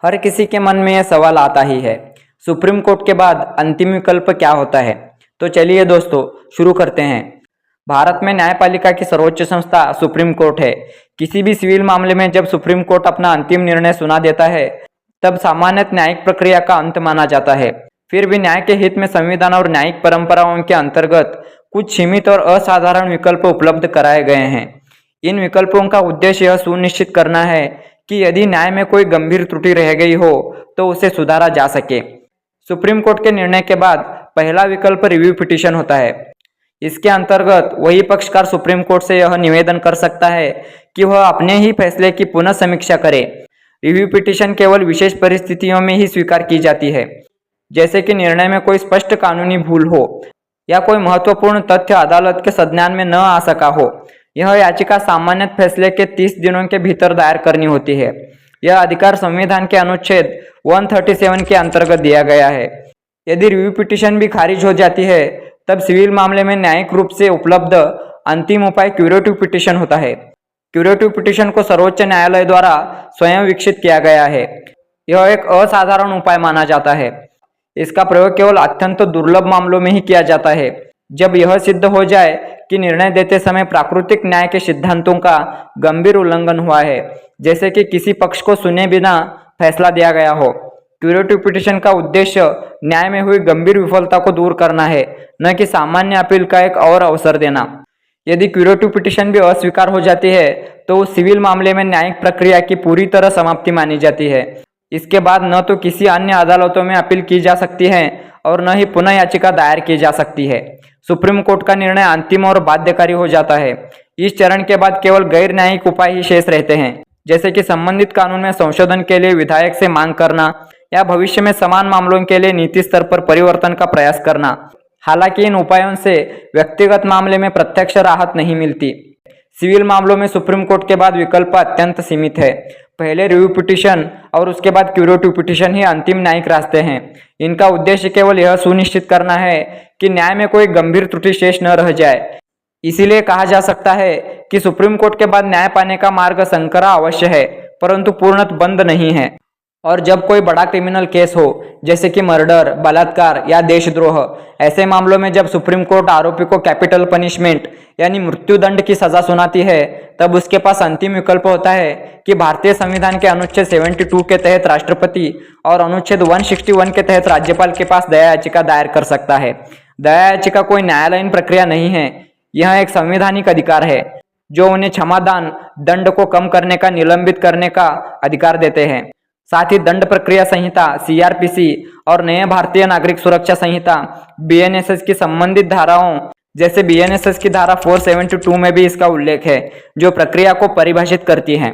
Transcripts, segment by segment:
हर किसी के मन में यह सवाल आता ही है, सुप्रीम कोर्ट के बाद अंतिम विकल्प क्या होता है। तो चलिए दोस्तों शुरू करते हैं। भारत में न्यायपालिका की सर्वोच्च संस्था सुप्रीम कोर्ट है। किसी भी सिविल मामले में जब सुप्रीम कोर्ट अपना अंतिम निर्णय सुना देता है तब सामान्य न्यायिक प्रक्रिया का अंत माना जाता है। फिर भी न्याय के हित में संविधान और न्यायिक परंपराओं के अंतर्गत कुछ सीमित और असाधारण विकल्प उपलब्ध कराए गए हैं। इन विकल्पों का उद्देश्य यह सुनिश्चित करना है कि यदि न्याय में कोई गंभीर त्रुटि रह गई हो तो उसे सुधारा जा सके। सुप्रीम कोर्ट के निर्णय के बाद पहला विकल्प रिव्यू पिटीशन होता है। इसके अंतर्गत वही पक्षकार सुप्रीम कोर्ट से यह निवेदन कर सकता है कि वह अपने ही फैसले की पुनः समीक्षा करे। रिव्यू पिटीशन केवल विशेष परिस्थितियों में ही स्वीकार की जाती है, जैसे कि निर्णय में कोई स्पष्ट कानूनी भूल हो या कोई महत्वपूर्ण तथ्य अदालत के संज्ञान में न आ सका हो। यह याचिका सामान्य फैसले के 30 दिनों के भीतर दायर करनी होती है। यह अधिकार संविधान के अनुच्छेद 137 के अंतर्गत दिया गया है। यदि रिव्यू पिटीशन भी खारिज हो जाती है तब सिविल मामले में न्यायिक रूप से उपलब्ध अंतिम उपाय क्यूरेटिव पिटीशन होता है। क्यूरेटिव पिटीशन को सर्वोच्च न्यायालय द्वारा स्वयं विकसित किया गया है। यह एक असाधारण उपाय माना जाता है। इसका प्रयोग केवल अत्यंत दुर्लभ मामलों में ही किया जाता है, जब यह सिद्ध हो जाए कि निर्णय देते समय प्राकृतिक न्याय के सिद्धांतों का गंभीर उल्लंघन हुआ है, जैसे कि किसी पक्ष को सुने बिना फैसला दिया गया हो। क्यूरेटिव पिटीशन का उद्देश्य न्याय में हुई गंभीर विफलता को दूर करना है, न कि सामान्य अपील का एक और अवसर देना। यदि क्यूरेटिव पिटीशन भी अस्वीकार हो जाती है तो उस सिविल मामले में न्यायिक प्रक्रिया की पूरी तरह समाप्ति मानी जाती है। इसके बाद न तो किसी अन्य अदालतों में अपील की जा सकती है और न ही पुनः याचिका दायर की जा सकती है। सुप्रीम कोर्ट का निर्णय अंतिम और बाध्यकारी हो जाता है। इस चरण के बाद केवल गैर न्यायिक उपाय ही शेष रहते हैं, जैसे कि संबंधित कानून में संशोधन के लिए विधायक से मांग करना या भविष्य में समान मामलों के लिए नीति स्तर पर परिवर्तन का प्रयास करना। हालांकि इन उपायों से व्यक्तिगत मामले में प्रत्यक्ष राहत नहीं मिलती। सिविल मामलों में सुप्रीम कोर्ट के बाद विकल्प अत्यंत सीमित है। पहले रिव्यू पिटीशन और उसके बाद क्यूरेटिव पिटीशन ही अंतिम न्यायिक रास्ते हैं। इनका उद्देश्य केवल यह सुनिश्चित करना है कि न्याय में कोई गंभीर त्रुटि शेष न रह जाए। इसीलिए कहा जा सकता है कि सुप्रीम कोर्ट के बाद न्याय पाने का मार्ग संकरा अवश्य है, परंतु पूर्णतः बंद नहीं है। और जब कोई बड़ा क्रिमिनल केस हो, जैसे कि मर्डर, बलात्कार या देशद्रोह, ऐसे मामलों में जब सुप्रीम कोर्ट आरोपी को कैपिटल पनिशमेंट यानी मृत्युदंड की सजा सुनाती है, तब उसके पास अंतिम विकल्प होता है कि भारतीय संविधान के अनुच्छेद 72 के तहत राष्ट्रपति और अनुच्छेद 161 के तहत राज्यपाल के पास दया याचिका दायर कर सकता है। दया याचिका कोई न्यायालयीन प्रक्रिया नहीं है, यह एक संवैधानिक अधिकार है जो उन्हें क्षमादान, दंड को कम करने का, निलंबित करने का अधिकार देते हैं। साथ ही दंड प्रक्रिया संहिता CRPC और नए भारतीय नागरिक सुरक्षा संहिता BNSS की संबंधित धाराओं जैसे BNSS की धारा 472 में भी इसका उल्लेख है, जो प्रक्रिया को परिभाषित करती है।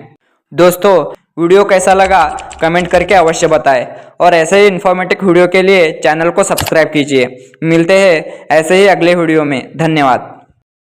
दोस्तों वीडियो कैसा लगा कमेंट करके अवश्य बताएं और ऐसे ही इन्फॉर्मेटिव वीडियो के लिए चैनल को सब्सक्राइब कीजिए। मिलते हैं ऐसे ही अगले वीडियो में। धन्यवाद।